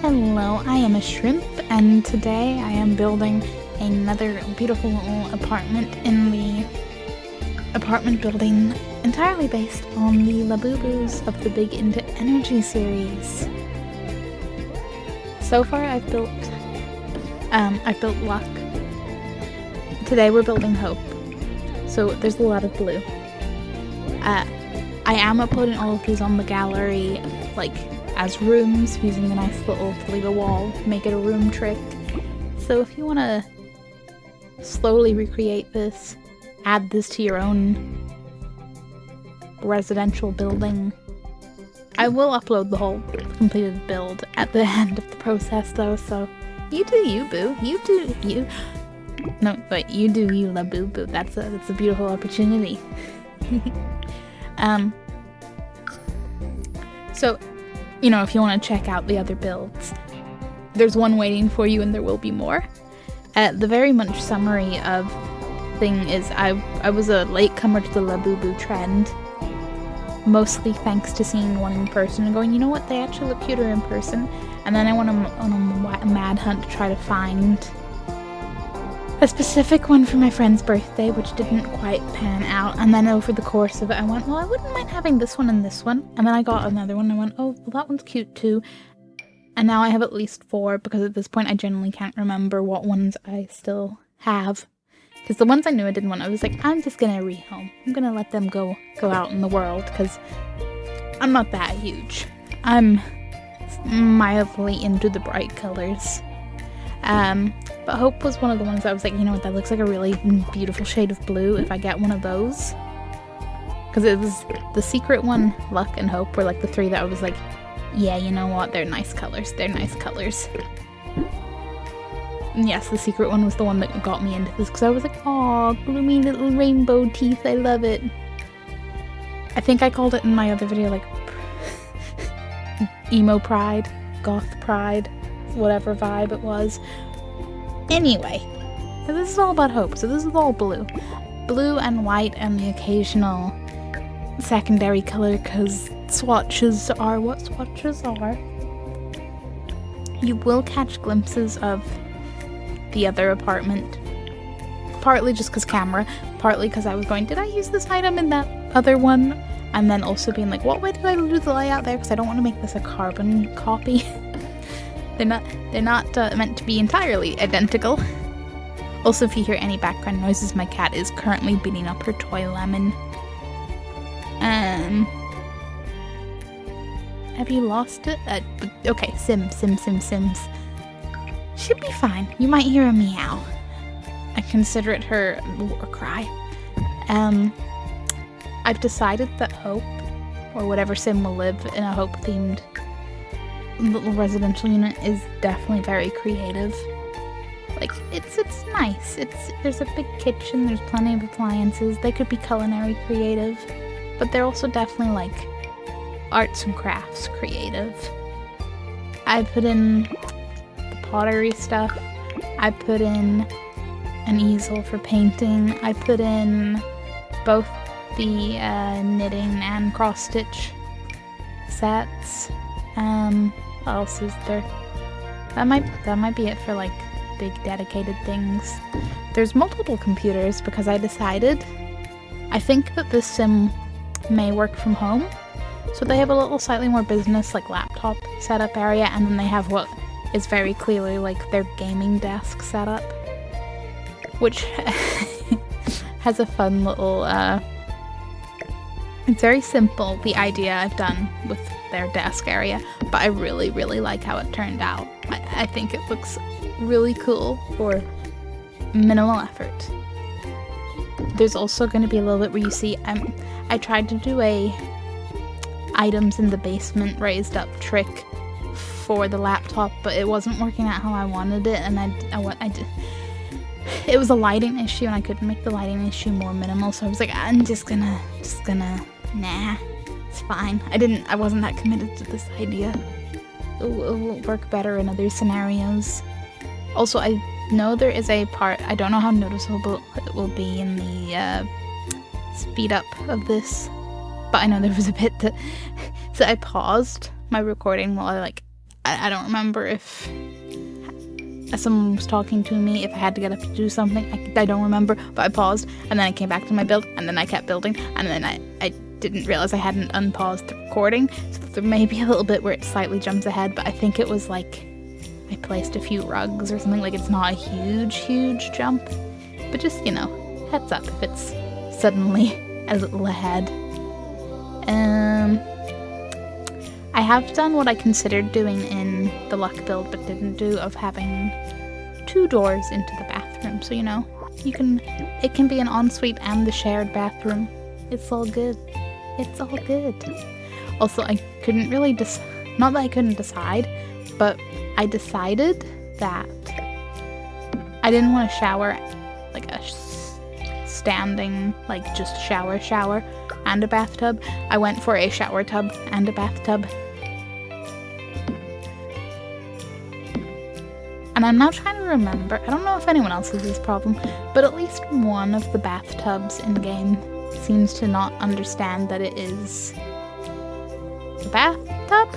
Hello, I am a shrimp, and today I am building another beautiful little apartment in the apartment building entirely based on the Labubus of the Big Into Energy series. So far I've built Luck. Today we're building Hope. So there's a lot of blue. I am uploading all of these on the gallery, like, as rooms, using a nice little leave a wall, make it a room trick. So if you want to slowly recreate this, add this to your own residential building. I will upload the whole completed build at the end of the process though, so you do you, boo. You do you. No, wait, you do you, Labubu. That's a beautiful opportunity. So, you know, if you want to check out the other builds, there's one waiting for you and there will be more. The very much summary of thing is I was a latecomer to the Labubu trend, mostly thanks to seeing one in person and going, you know what, they actually look cuter in person. And then I went on a mad hunt to try to find a specific one for my friend's birthday, which didn't quite pan out. And then over the course of it, I went, well, I wouldn't mind having this one and this one. And then I got another one and I went, oh, well, that one's cute too. And now I have at least 4, because at this point I generally can't remember what ones I still have. Because the ones I knew I didn't want, I was like, I'm just gonna rehome. I'm gonna let them go out in the world, because I'm not that huge. I'm mildly into the bright colors. But Hope was one of the ones I was like, you know what, that looks like a really beautiful shade of blue if I get one of those. Because it was the secret one, Luck, and Hope were like the 3 that I was like, yeah, you know what, they're nice colors, they're nice colors. And yes, the secret one was the one that got me into this, because I was like, aw, gloomy little rainbow teeth, I love it. I think I called it in my other video, like, emo pride, goth pride, whatever vibe it was. Anyway, so this is all about Hope, so this is all blue. Blue and white and the occasional secondary color, because swatches are what swatches are. You will catch glimpses of the other apartment, partly just because camera, partly because I was going, did I use this item in that other one? And then also being like, what way do I do the layout there, because I don't want to make this a carbon copy. They're not meant to be entirely identical. Also, if you hear any background noises, my cat is currently beating up her toy lemon. Have you lost it? Okay, Sims. Should be fine. You might hear a meow. I consider it her war cry. I've decided that Hope, or whatever Sim will live in a Hope-themed little residential unit, is definitely very creative. Like, it's nice. There's a big kitchen, there's plenty of appliances. They could be culinary creative, but they're also definitely like arts and crafts creative. I put in the pottery stuff. I put in an easel for painting. I put in both the knitting and cross-stitch sets. What else is there? That might be it for like big dedicated things. There's multiple computers because I decided I think that this sim may work from home. So they have a little slightly more business like laptop setup area, and then they have what is very clearly like their gaming desk setup, which has a fun little it's very simple, the idea I've done with their desk area, but I really, really like how it turned out. I think it looks really cool for minimal effort. There's also going to be a little bit where you see, I tried to do a items in the basement raised up trick for the laptop, but it wasn't working out how I wanted it, and I did. It was a lighting issue, and I couldn't make the lighting issue more minimal, so I was like, I'm just gonna, nah, it's fine. I wasn't that committed to this idea. It will work better in other scenarios. Also, I know there is a part, I don't know how noticeable it will be in the speed up of this, but I know there was a bit that, so I paused my recording while I I don't remember if someone was talking to me, if I had to get up to do something. I don't remember, but I paused, and then I came back to my build, and then I kept building, and then I didn't realize I hadn't unpaused the recording, so there may be a little bit where it slightly jumps ahead, but I think it was like I placed a few rugs or something. Like, it's not a huge jump, but just, you know, heads up if it's suddenly a little ahead. I have done what I considered doing in the luck build but didn't do, of having 2 doors into the bathroom, so you know, it can be an ensuite and the shared bathroom. It's all good. It's all good. Also, I couldn't really not that I couldn't decide, but I decided that I didn't want to shower like a standing, like just shower and a bathtub. I went for a shower tub and a bathtub. And I'm now trying to remember, I don't know if anyone else has this problem, but at least one of the bathtubs in the game seems to not understand that it is a bathtub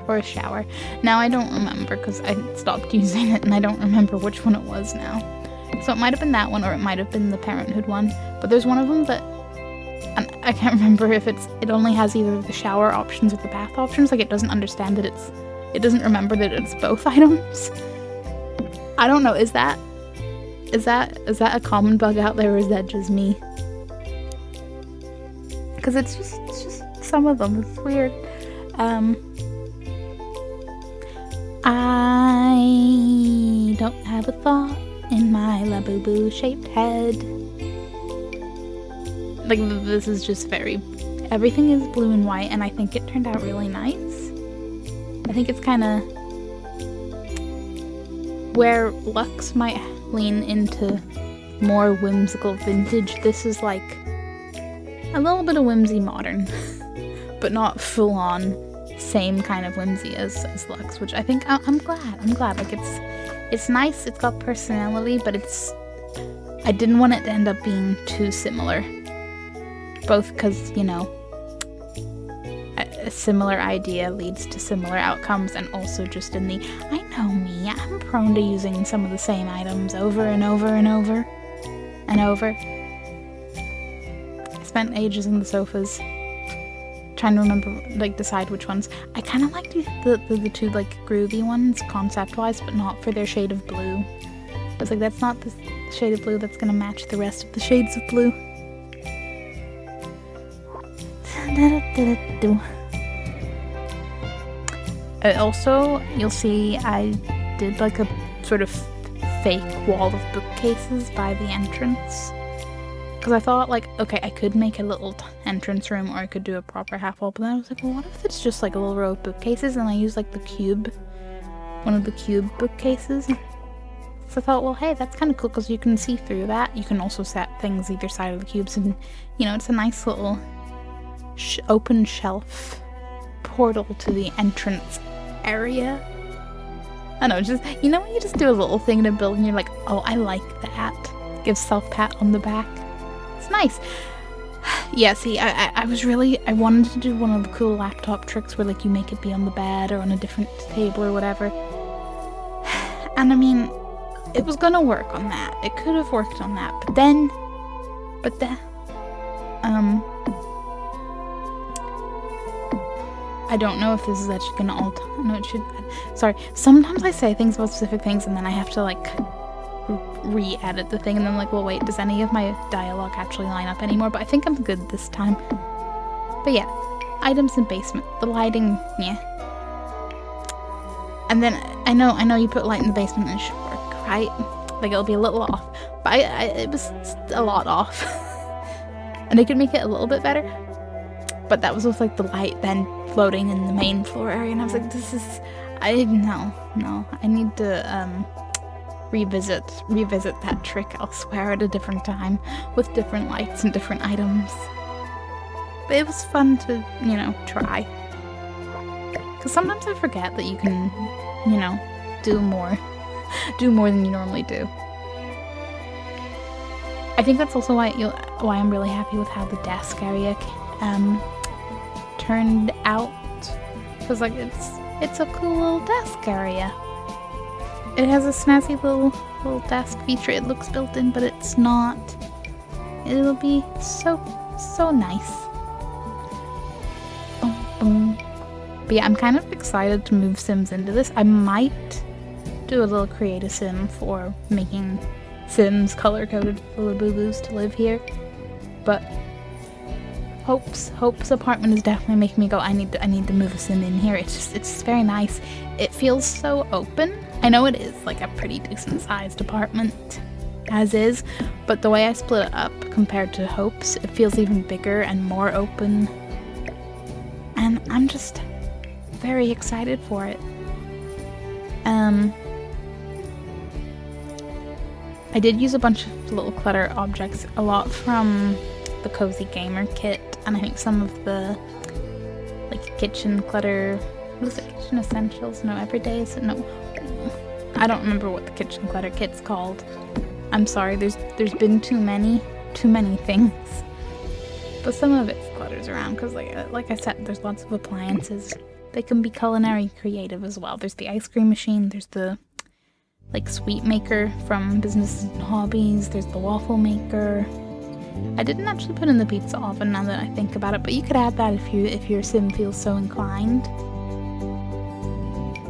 or a shower. Now I don't remember because I stopped using it and I don't remember which one it was now. So it might have been that one, or it might have been the Parenthood one, but there's one of them that, and I can't remember if it only has either the shower options or the bath options. Like, it doesn't understand that it doesn't remember that it's both items. I don't know, is that a common bug out there, or is that just me? Because it's just some of them, it's weird. I don't have a thought in my Labubu shaped head. Like, this is just everything is blue and white, and I think it turned out really nice. I think it's kind of where Lux might lean into more whimsical vintage. This is like a little bit of whimsy modern, but not full on same kind of whimsy as Lux, which I think I'm glad. Like, it's nice, it's got personality, but I didn't want it to end up being too similar. Both because, you know, a similar idea leads to similar outcomes, and also just in the, I know me, I'm prone to using some of the same items over and over and over and over. I spent ages on the sofas trying to remember, like, decide which ones. I kind of like the 2, like, groovy ones concept-wise, but not for their shade of blue. I was like, that's not the shade of blue that's gonna match the rest of the shades of blue. Also, you'll see I did like a sort of fake wall of bookcases by the entrance. Because I thought, like, okay, I could make a little entrance room, or I could do a proper half wall, but then I was like, well, what if it's just like a little row of bookcases, and I use like one of the cube bookcases? So I thought, well, hey, that's kind of cool, because you can see through that. You can also set things either side of the cubes, and, you know, it's a nice little open shelf portal to the entrance area. I know, just, you know, when you just do a little thing in a build and you're like, oh, I like that. Give self pat on the back. It's nice. Yeah, see, I wanted to do one of the cool laptop tricks where, like, you make it be on the bed or on a different table or whatever. And I mean, it was gonna work on that. It could have worked on that, but then, I don't know if this is actually gonna alter. No, it should. Sorry. Sometimes I say things about specific things and then I have to, like, re-edit the thing, and then, like, well, wait, does any of my dialogue actually line up anymore? But I think I'm good this time. But yeah, items in basement. The lighting, yeah. And then I know you put light in the basement and it should work, right? Like, it'll be a little off, but it was a lot off. And I could make it a little bit better. But that was with, like, the light then floating in the main floor area, and I was like, no, I need to revisit that trick elsewhere at a different time with different lights and different items. But it was fun to, you know, try. Because sometimes I forget that you can, you know, do more than you normally do. I think that's also why I'm really happy with how the desk area turned out, because, like, It's a cool little desk area. It has a snazzy little desk feature. It looks built in, but it's not. It'll be so nice. Boom, boom. But yeah, I'm kind of excited to move Sims into this. I might do a little create a sim for making Sims color-coded for Labubus to live here. But Hope's apartment is definitely making me go, I need to move a sim in here. It's very nice. It feels so open. I know it is like a pretty decent sized apartment as is, but the way I split it up compared to Hope's, it feels even bigger and more open. And I'm just very excited for it. I did use a bunch of little clutter objects, a lot from the Cozy Gamer kit, and I think some of the like kitchen clutter. Was it Kitchen Essentials? No, Everydays? No. I don't remember what the kitchen clutter kit's called. I'm sorry, there's been too many things. But some of it's clutters around, because like I said, there's lots of appliances. They can be culinary creative as well. There's the ice cream machine, there's the like sweet maker from Businesses and Hobbies, there's the waffle maker. I didn't actually put in the pizza oven now that I think about it, but you could add that if your sim feels so inclined.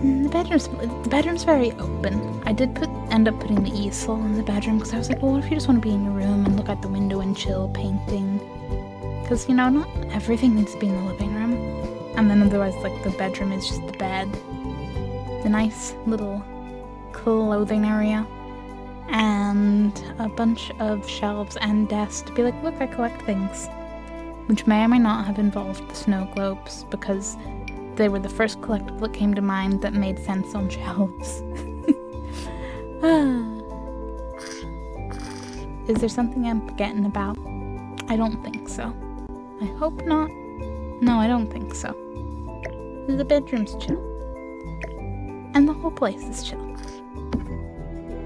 The bedroom's very open. I did end up putting the easel in the bedroom because I was like, well, what if you just want to be in your room and look out the window and chill painting? Because, you know, not everything needs to be in the living room. And then otherwise, like, the bedroom is just the bed. The nice little clothing area. And a bunch of shelves and desks to be like, look, I collect things. Which may or may not have involved the snow globes, because they were the first collectible that came to mind that made sense on shelves. Is there something I'm forgetting about? I don't think so. I hope not. No, I don't think so. The bedroom's chill. And the whole place is chill.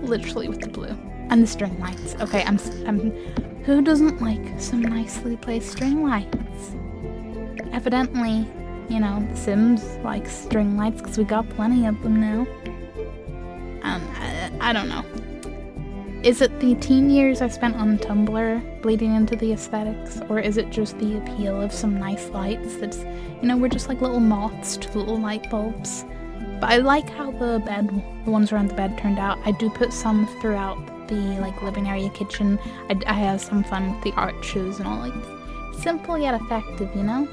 Literally with the blue. And the string lights. Okay, I'm who doesn't like some nicely placed string lights? Evidently, you know, The Sims likes string lights because we got plenty of them now. I don't know. Is it the teen years I spent on Tumblr bleeding into the aesthetics, or is it just the appeal of some nice lights that's, you know, we're just like little moths to little light bulbs? But I like how the ones around the bed turned out. I do put some throughout the, like, living area kitchen. I have some fun with the arches and all, like, simple yet effective, you know?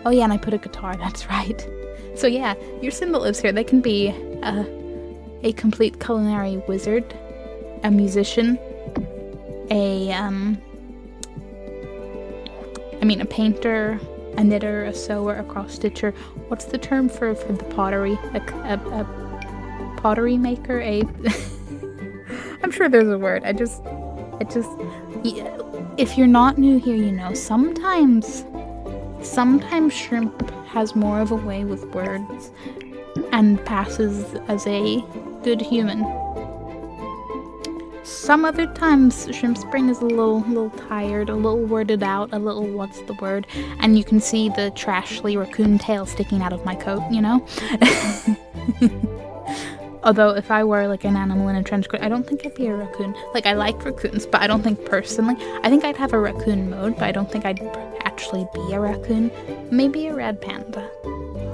Oh yeah, and I put a guitar, that's right. So yeah, your sim that lives here, they can be a complete culinary wizard, a musician, a painter, a knitter, a sewer, a cross-stitcher. What's the term for the pottery? A pottery maker? I'm sure there's a word. If you're not new here, you know, sometimes Shrimp has more of a way with words and passes as a good human. Some other times, Shrimp's brain is a little tired, a little worded out, a little what's the word, and you can see the trashly raccoon tail sticking out of my coat, you know? Although, if I were, like, an animal in a trench coat, I don't think I'd be a raccoon. Like, I like raccoons, but I don't think personally. I think I'd have a raccoon mode, but I don't think I'd actually be a raccoon. Maybe a red panda.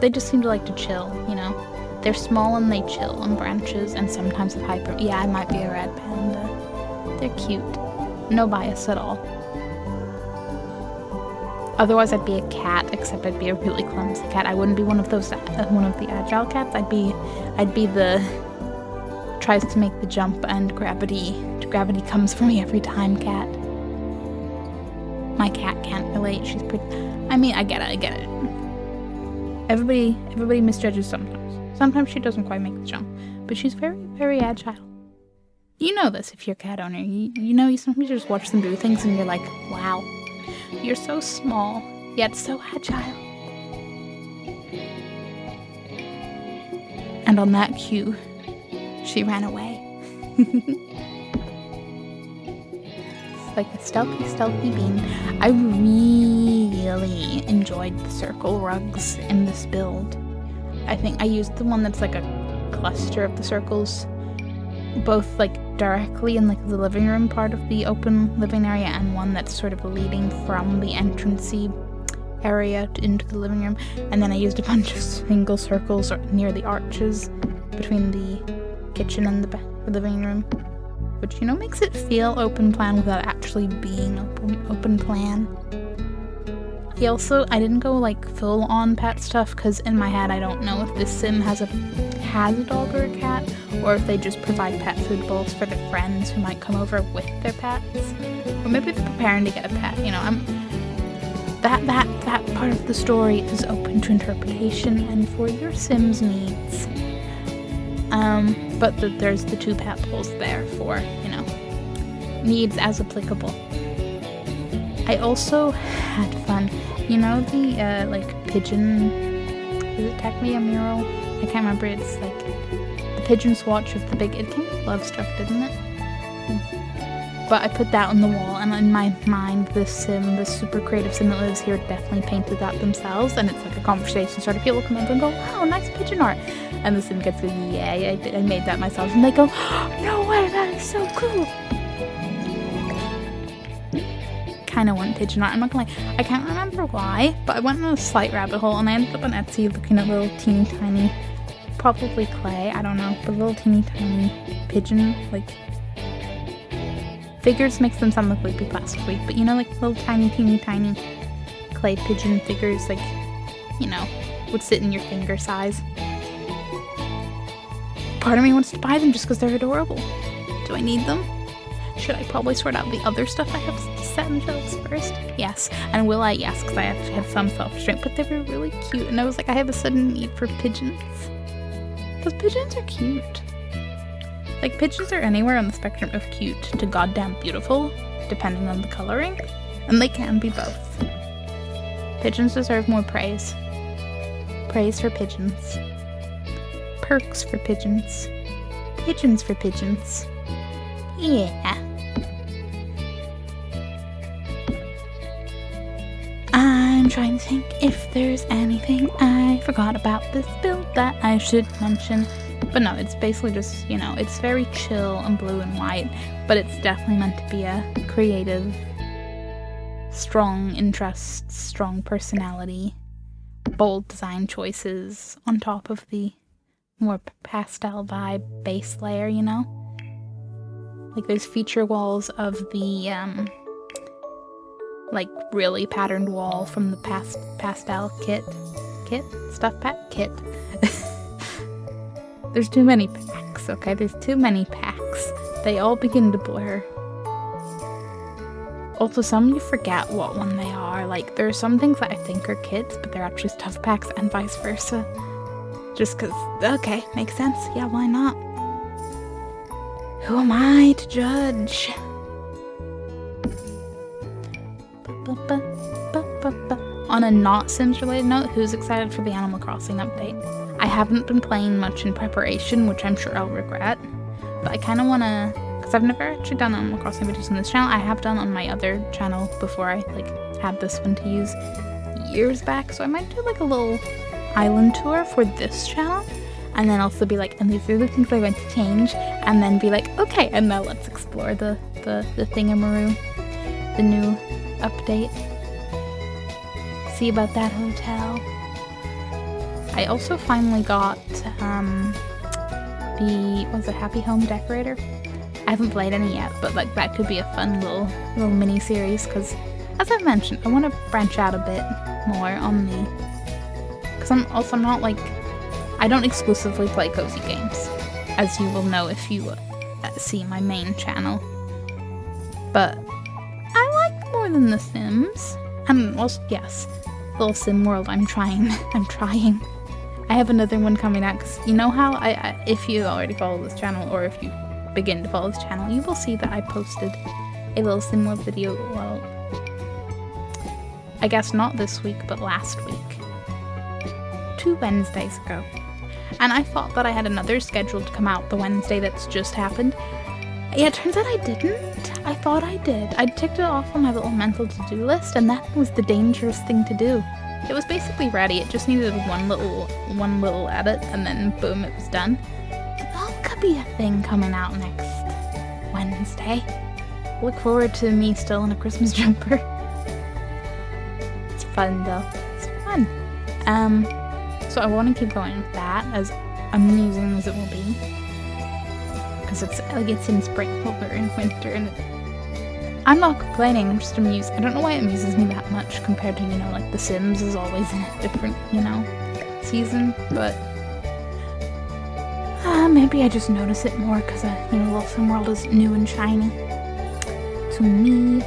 They just seem to like to chill, you know? They're small and they chill on branches, and sometimes have hyper. Yeah, I might be a red panda. They're cute. No bias at all. Otherwise, I'd be a cat, except I'd be a really clumsy cat. I wouldn't be one of those, one of the agile cats. I'd be the tries to make the jump and gravity comes for me every time cat. My cat can't relate. She's pretty. I mean, I get it. Everybody misjudges sometimes. Sometimes she doesn't quite make the jump, but she's very, very agile. You know this if you're a cat owner. You know, you sometimes just watch them do things and you're like, wow, you're so small, yet so agile. And on that cue, she ran away. It's like a stealthy bean. I really enjoyed the circle rugs in this build. I think I used the one that's like a cluster of the circles, both like directly in like the living room part of the open living area, and one that's sort of leading from the entrancey area into the living room. And then I used a bunch of single circles near the arches between the kitchen and the living room, which, you know, makes it feel open plan without actually being open plan. I didn't go like full on pet stuff, because in my head I don't know if this sim has a dog or a cat, or if they just provide pet food bowls for their friends who might come over with their pets, or maybe they're preparing to get a pet. You know, that part of the story is open to interpretation and for your sim's needs. But there's the 2 pet bowls there for, you know, needs as applicable. I also had fun. You know the, like, pigeon... Is it technically a mural? I can't remember. It's, like, the pigeon swatch of the big... It came with Love Struck, didn't it? But I put that on the wall, and in my mind, this super creative sim that lives here definitely painted that themselves, and it's like a conversation starter. People come up and go, wow, nice pigeon art. And the sim gets to go, yeah, I made that myself. And they go, oh, no way, that is so cool. Kind of want pigeon art. I'm not gonna lie, I can't remember why, but I went on a slight rabbit hole and I ended up on Etsy looking at little teeny tiny, probably clay, I don't know, but little teeny tiny pigeon, like, figures makes them sound like would be plastically, but you know, like little tiny clay pigeon figures, like, you know, would sit in your finger size. Part of me wants to buy them just because they're adorable. Do I need them? Should I probably sort out the other stuff I have set in shelves first? Yes. And will I? Yes, because I actually have some self-restraint, but they were really cute, and I was like, I have a sudden need for pigeons. Because pigeons are cute. Like, pigeons are anywhere on the spectrum of cute to goddamn beautiful, depending on the coloring, and they can be both. Pigeons deserve more praise. Praise for pigeons. Perks for pigeons. Pigeons for pigeons. Yeah. I'm trying to think if there's anything I forgot about this build that I should mention. But no, it's basically just, you know, it's very chill and blue and white, but it's definitely meant to be a creative, strong interests, strong personality, bold design choices on top of the more pastel vibe base layer, you know? Like, there's feature walls of the, like, really patterned wall from the pastel kit? Stuff pack? Kit. There's too many packs, okay? There's too many packs. They all begin to blur. Also, some you forget what one they are. Like, there are some things that I think are kits, but they're actually stuff packs, and vice versa. Just because, okay, makes sense. Yeah, why not? Who am I to judge? On a not Sims related note, who's excited for the Animal Crossing update? I haven't been playing much in preparation, which I'm sure I'll regret, but I kind of want to, because I've never actually done Animal Crossing videos on this channel. I have done on my other channel before I like had this one to use years back, so I might do like a little island tour for this channel, and then also be like, and these are the things I want to change, and then be like, okay, and now let's explore the thingamaroo, the new update. See about that hotel. I also finally got the Happy Home Decorator. I haven't played any yet, but like that could be a fun little mini series, because as I've mentioned, I want to branch out a bit more on the, because I'm not like, I don't exclusively play cozy games, as you will know if you see my main channel, but I like more than The Sims, and also, yes, Little Sim World, I'm trying. I have another one coming out, because you know how I if you already follow this channel, or if you begin to follow this channel, you will see that I posted a Little Sim World video, well, I guess not this week, but last week. 2 Wednesdays ago. And I thought that I had another scheduled to come out the Wednesday that's just happened. Yeah, it turns out I didn't. I thought I did. I ticked it off on my little mental to-do list, and that was the dangerous thing to do. it was basically ready. It just needed one little edit, and then boom, it was done. That could be a thing coming out next Wednesday. Look forward to me still in a Christmas jumper. It's fun though. It's fun. So I want to keep going with that, as amusing as it will be, because it's in spring over in winter, and I'm not complaining. I'm just amused. I don't know why it amuses me that much compared to, you know, like The Sims is always in a different, you know, season, but maybe I just notice it more because you know, Little Sim World is new and shiny to me.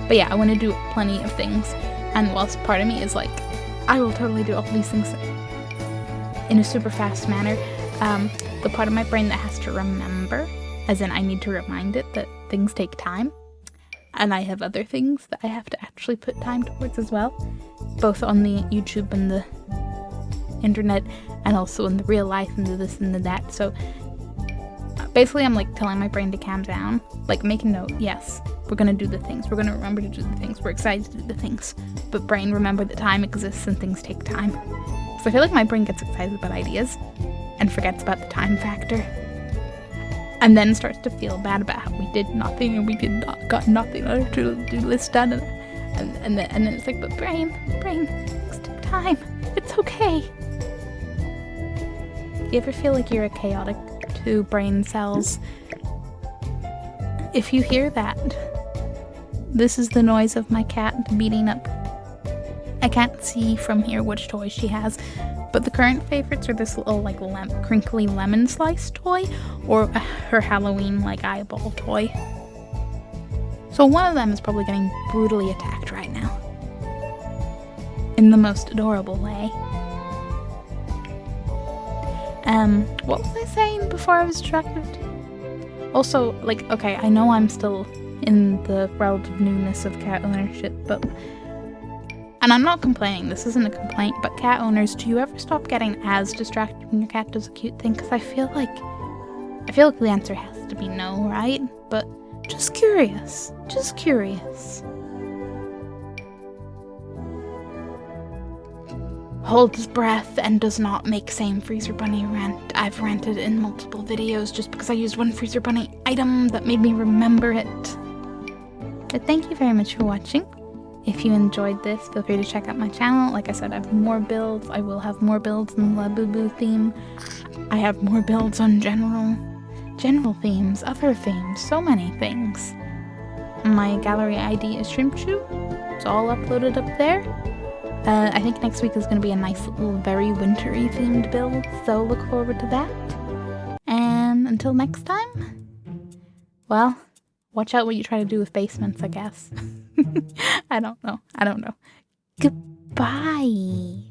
But yeah, I want to do plenty of things, and whilst part of me is like, I will totally do all these things in a super fast manner, the part of my brain that has to remember, as in I need to remind it that things take time, and I have other things that I have to actually put time towards as well, both on the YouTube and the internet, and also in the real life and the this and the that. So basically I'm like telling my brain to calm down, like make a note, yes, we're gonna do the things, we're gonna remember to do the things, we're excited to do the things, but brain, remember that time exists and things take time. So I feel like my brain gets excited about ideas and forgets about the time factor, and then starts to feel bad about how we did nothing and we got nothing on our to-do list done, and then it's like, but brain, things take time, it's okay. You ever feel like you're a chaotic 2 brain cells? If you hear that, this is the noise of my cat beating up. I can't see from here which toy she has, but the current favorites are this little like crinkly lemon slice toy, or her Halloween like eyeball toy. So one of them is probably getting brutally attacked right now, in the most adorable way. What was I saying before I was distracted? Also, like, okay, I know I'm still in the relative newness of cat ownership, but, and I'm not complaining, this isn't a complaint, but cat owners, do you ever stop getting as distracted when your cat does a cute thing? Because I feel like the answer has to be no, right? But just curious. Holds his breath and does not make same freezer bunny rant. I've ranted in multiple videos just because I used one freezer bunny item that made me remember it. But thank you very much for watching. If you enjoyed this, feel free to check out my channel. Like I said, I have more builds. I will have more builds in the Labubu theme. I have more builds on general themes, other themes, so many things. My gallery ID is Shrimpchu. It's all uploaded up there. I think next week is going to be a nice little very wintry themed build, so look forward to that. And until next time, well, watch out what you try to do with basements, I guess. I don't know. Goodbye.